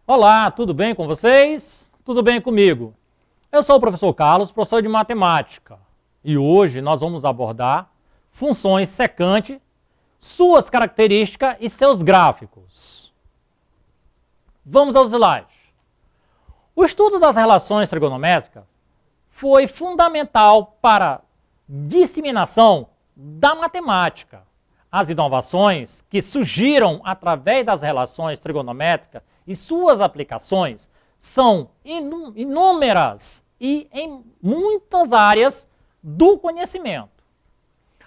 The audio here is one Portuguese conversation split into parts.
Olá, tudo bem com vocês? Tudo bem comigo? Eu sou o professor Carlos, professor de matemática. E hoje nós vamos abordar funções secante, suas características e seus gráficos. Vamos aos slides. O estudo das relações trigonométricas foi fundamental para a disseminação da matemática. As inovações que surgiram através das relações trigonométricas e suas aplicações são inúmeras e em muitas áreas do conhecimento.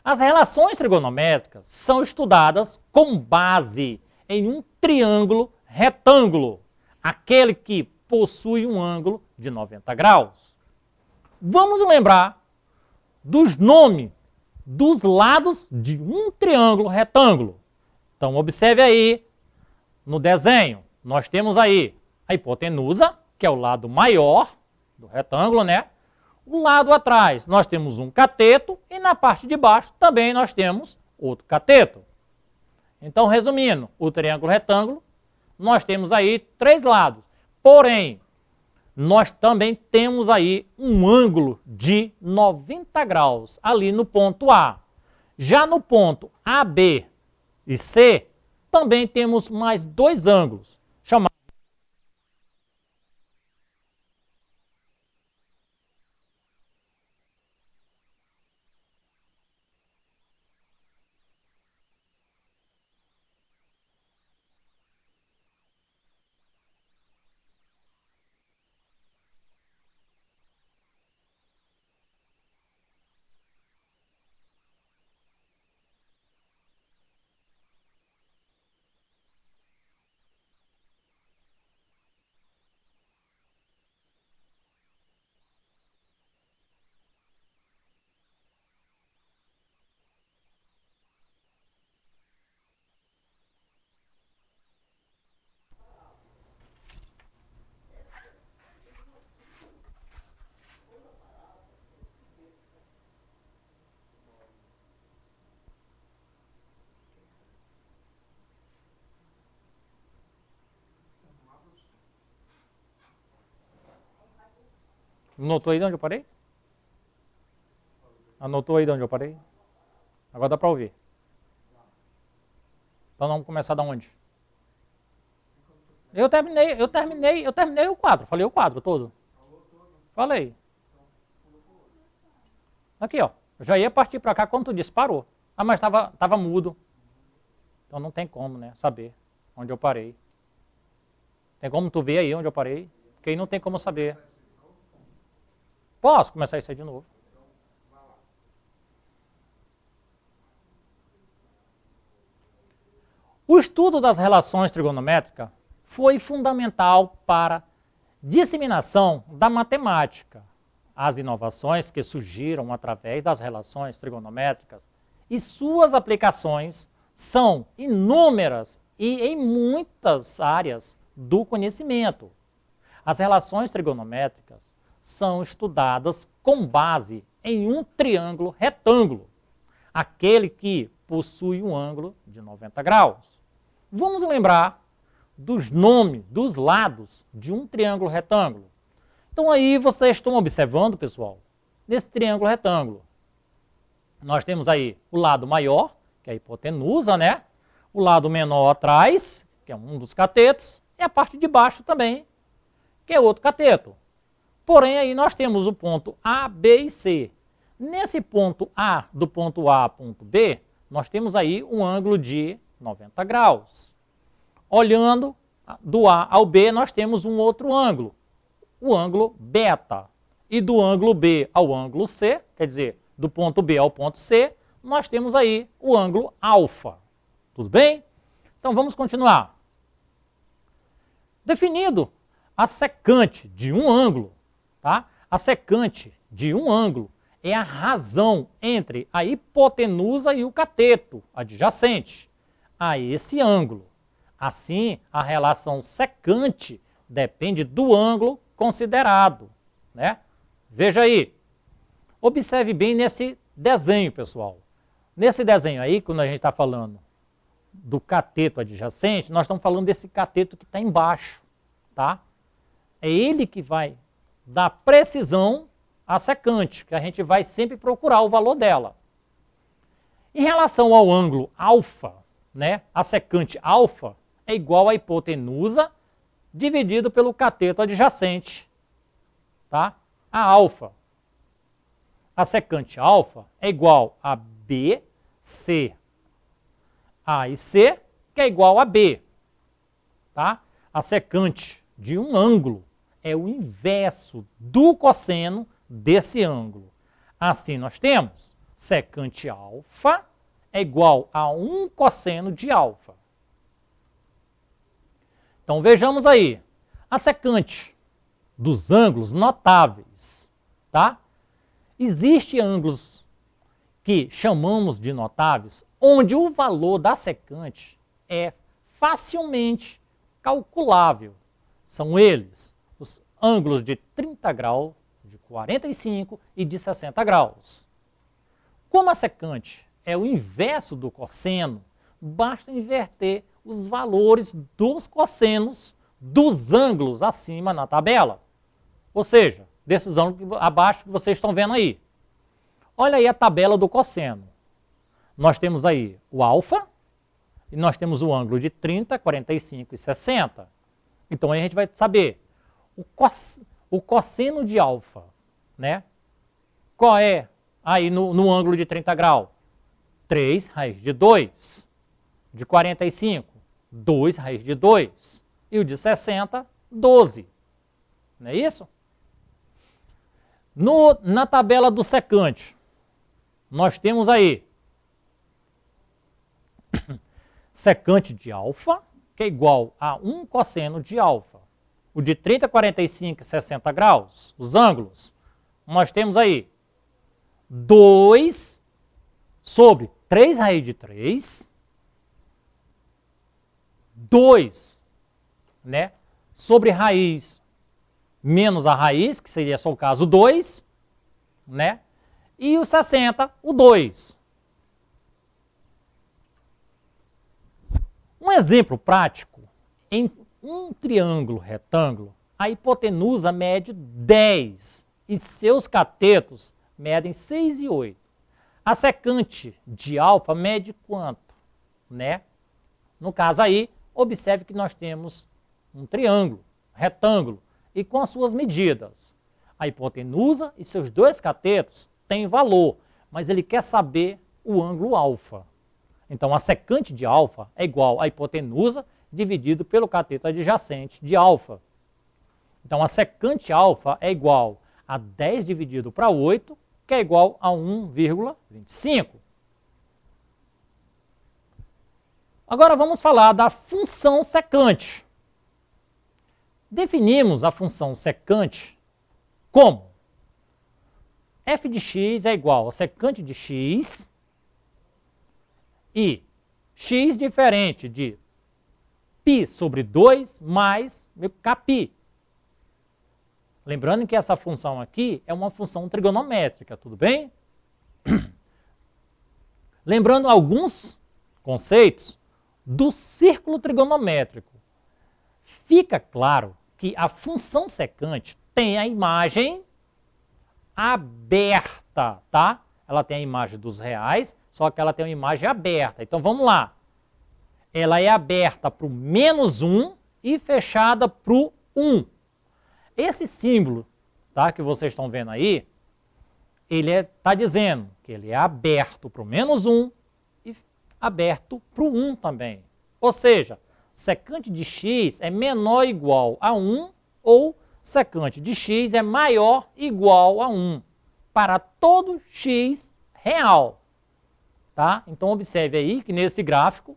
As relações trigonométricas são estudadas com base em um triângulo retângulo, aquele que possui um ângulo de 90 graus. Vamos lembrar dos nomes dos lados de um triângulo retângulo. Então, observe aí no desenho. Nós temos aí a hipotenusa, que é o lado maior do retângulo, né? O lado atrás nós temos um cateto e na parte de baixo também nós temos outro cateto. Então, resumindo, o triângulo retângulo, nós temos aí três lados. Porém, nós também temos aí um ângulo de 90 graus ali no ponto A. Já no ponto A, B e C, também temos mais dois ângulos, chamados Anotou aí de onde eu parei? Anotou aí de onde eu parei? Agora dá para ouvir. Então vamos começar da onde? Eu terminei o quadro. Falei o quadro todo. Falei. Aqui, ó. Eu já ia partir para cá quando tu disse parou. Ah, mas estava mudo. Então não tem como, né, saber onde eu parei. Tem como tu ver aí onde eu parei? Porque aí não tem como saber. Posso começar isso aí de novo? O estudo das relações trigonométricas foi fundamental para a disseminação da matemática. As inovações que surgiram através das relações trigonométricas e suas aplicações são inúmeras e em muitas áreas do conhecimento. As relações trigonométricas são estudadas com base em um triângulo retângulo, aquele que possui um ângulo de 90 graus. Vamos lembrar dos nomes dos lados de um triângulo retângulo. Então aí vocês estão observando, pessoal, nesse triângulo retângulo. Nós temos aí o lado maior, que é a hipotenusa, né? O lado menor atrás, que é um dos catetos, e a parte de baixo também, que é outro cateto. Porém, aí nós temos o ponto A, B e C. Nesse ponto A, do ponto A a ponto B, nós temos aí um ângulo de 90 graus. Olhando do A ao B, nós temos um outro ângulo, o ângulo beta. E do ângulo B ao ângulo C, quer dizer, do ponto B ao ponto C, nós temos aí o ângulo alfa. Tudo bem? Então vamos continuar. Definido a secante de um ângulo, tá? A secante de um ângulo é a razão entre a hipotenusa e o cateto adjacente a esse ângulo. Assim, a relação secante depende do ângulo considerado, né? Veja aí. Observe bem nesse desenho, pessoal. Nesse desenho aí, quando a gente está falando do cateto adjacente, nós estamos falando desse cateto que está embaixo, tá? É ele que vai dar precisão à secante, que a gente vai sempre procurar o valor dela. Em relação ao ângulo alfa, né, a secante alfa é igual à hipotenusa dividido pelo cateto adjacente, tá? A alfa. A secante alfa é igual a B, C, A e C, que é igual a B, tá? A secante de um ângulo é o inverso do cosseno desse ângulo. Assim, nós temos secante alfa é igual a 1 cosseno de alfa. Então, vejamos aí. A secante dos ângulos notáveis, tá? Existem ângulos que chamamos de notáveis, onde o valor da secante é facilmente calculável. São eles os ângulos de 30 graus, de 45 e de 60 graus. Como a secante é o inverso do cosseno, basta inverter os valores dos cossenos dos ângulos acima na tabela. Ou seja, desses ângulos abaixo que vocês estão vendo aí. Olha aí a tabela do cosseno. Nós temos aí o alfa e nós temos o ângulo de 30, 45 e 60. Então aí a gente vai saber o cosseno de alfa, né? Qual é aí no ângulo de 30 graus? 3 raiz de 2. De 45, 2 raiz de 2. E o de 60, 12. Não é isso? Na tabela do secante, nós temos aí secante de alfa, que é igual a 1 cosseno de alfa. O de 30, 45 e 60 graus, os ângulos, nós temos aí 2 sobre 3 raiz de 3, 2, né, sobre raiz menos a raiz, que seria só o caso 2, né, e o 60, o 2. Um exemplo prático, em um triângulo retângulo, a hipotenusa mede 10 e seus catetos medem 6 e 8. A secante de alfa mede quanto? Né? No caso aí, observe que nós temos um triângulo, retângulo, e com as suas medidas. A hipotenusa e seus dois catetos têm valor, mas ele quer saber o ângulo alfa. Então, a secante de alfa é igual à hipotenusa dividido pelo cateto adjacente de alfa. Então, a secante alfa é igual a 10 dividido para 8, que é igual a 1,25. Agora vamos falar da função secante. Definimos a função secante como f de x é igual a secante de x e x diferente de π sobre 2 mais kπ. Lembrando que essa função aqui é uma função trigonométrica, tudo bem? Lembrando alguns conceitos do círculo trigonométrico. Fica claro que a função secante tem a imagem aberta, tá? Ela tem a imagem dos reais, só que ela tem uma imagem aberta. Então vamos lá. Ela é aberta para o -1 e fechada para o 1. Esse símbolo, tá, que vocês estão vendo aí, ele está dizendo que ele é aberto para o -1 e aberto para o 1 também. Ou seja, secante de x é menor ou igual a 1 ou secante de x é maior ou igual a 1 para todo x real. Tá? Então observe aí que nesse gráfico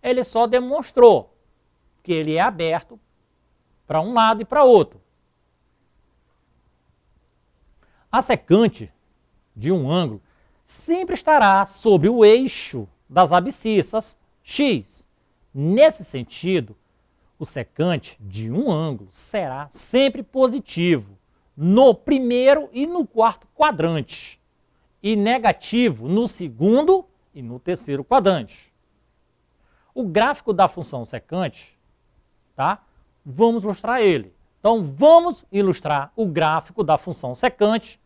ele só demonstrou que ele é aberto para um lado e para outro. A secante de um ângulo sempre estará sobre o eixo das abscissas x. Nesse sentido, o secante de um ângulo será sempre positivo no primeiro e no quarto quadrante e negativo no segundo e no terceiro quadrante. O gráfico da função secante, tá? Vamos ilustrar ele. Então, vamos ilustrar o gráfico da função secante.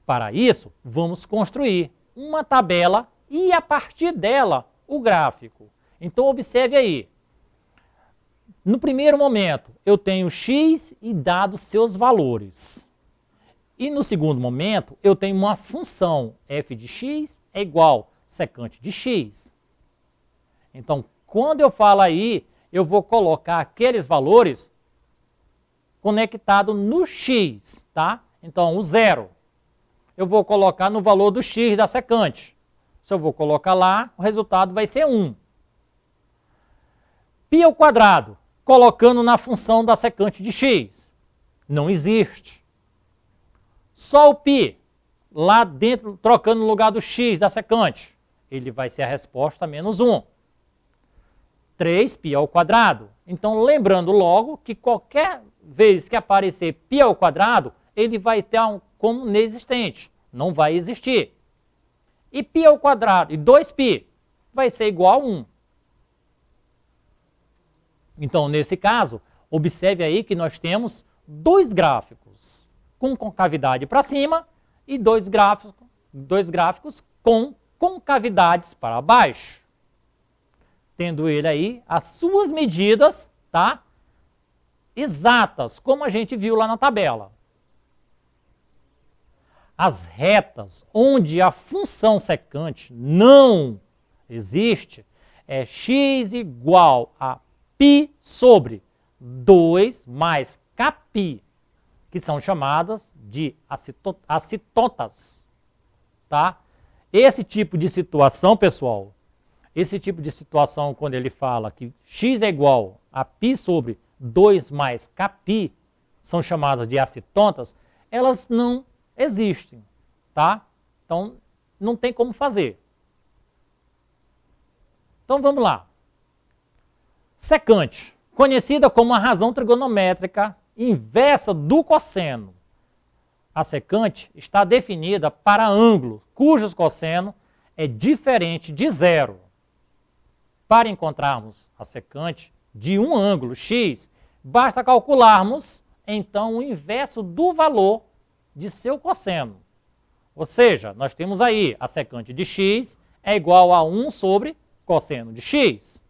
Para isso, vamos construir uma tabela e, a partir dela, o gráfico. Então, observe aí. No primeiro momento, eu tenho x e dados seus valores. E no segundo momento, eu tenho uma função f de x é igual secante de x. Então, quando eu falo aí, eu vou colocar aqueles valores conectados no x, tá? Então, o 0, eu vou colocar no valor do x da secante. Se eu vou colocar lá, o resultado vai ser 1. Π ao quadrado, colocando na função da secante de x. Não existe. Só o π, lá dentro, trocando no lugar do x da secante, ele vai ser a resposta menos 1. 3π ao quadrado. Então, lembrando logo que qualquer vez que aparecer π ao quadrado, ele vai ter como inexistente, não vai existir. E π ao quadrado, e 2π, vai ser igual a 1. Então, nesse caso, observe aí que nós temos dois gráficos com concavidade para cima e dois gráficos com concavidades para baixo. Tendo ele aí as suas medidas, tá? Exatas, como a gente viu lá na tabela. As retas onde a função secante não existe é x igual a π sobre 2 mais kπ, que são chamadas de assitotas, tá? Esse tipo de situação, pessoal, quando ele fala que x é igual a π sobre 2 mais kπ, são chamadas de assitotas, elas não existem, tá? Então, não tem como fazer. Então, vamos lá. Secante, conhecida como a razão trigonométrica inversa do cosseno. A secante está definida para ângulos cujos cosseno é diferente de zero. Para encontrarmos a secante de um ângulo x, basta calcularmos, então, o inverso do valor de seu cosseno. Ou seja, nós temos aí a secante de x é igual a 1 sobre cosseno de x.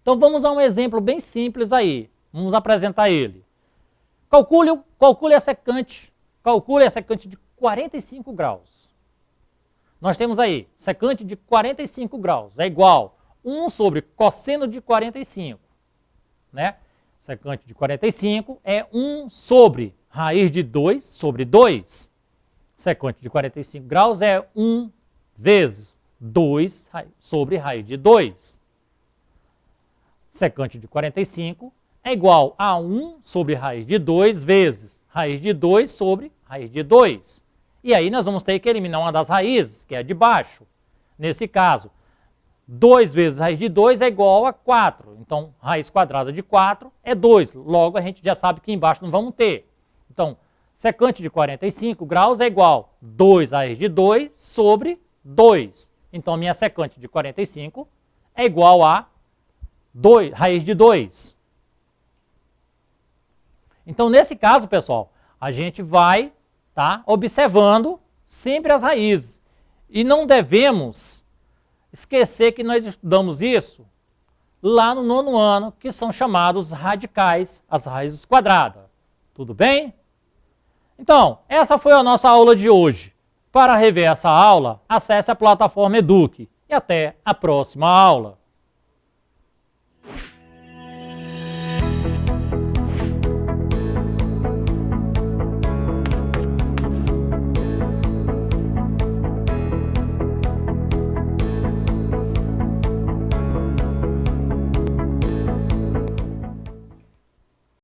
Então, vamos a um exemplo bem simples aí. Vamos apresentar ele. Calcule a secante de 45 graus. Nós temos aí, secante de 45 graus é igual a 1 sobre cosseno de 45. Né? Secante de 45 é 1 sobre raiz de 2 sobre 2. Secante de 45 graus é 1 vezes 2 sobre raiz de 2. Secante de 45 é igual a 1 sobre raiz de 2 vezes raiz de 2 sobre raiz de 2. E aí nós vamos ter que eliminar uma das raízes, que é a de baixo. Nesse caso, 2 vezes raiz de 2 é igual a 4. Então, raiz quadrada de 4 é 2. Logo, a gente já sabe que embaixo não vamos ter. Então, secante de 45 graus é igual a 2 raiz de 2 sobre 2. Então, minha secante de 45 é igual a 2, raiz de 2. Então, nesse caso, pessoal, a gente vai observando sempre as raízes. E não devemos esquecer que nós estudamos isso lá no 9º ano, que são chamados radicais, as raízes quadradas. Tudo bem? Então, essa foi a nossa aula de hoje. Para rever essa aula, acesse a plataforma Eduque. E até a próxima aula.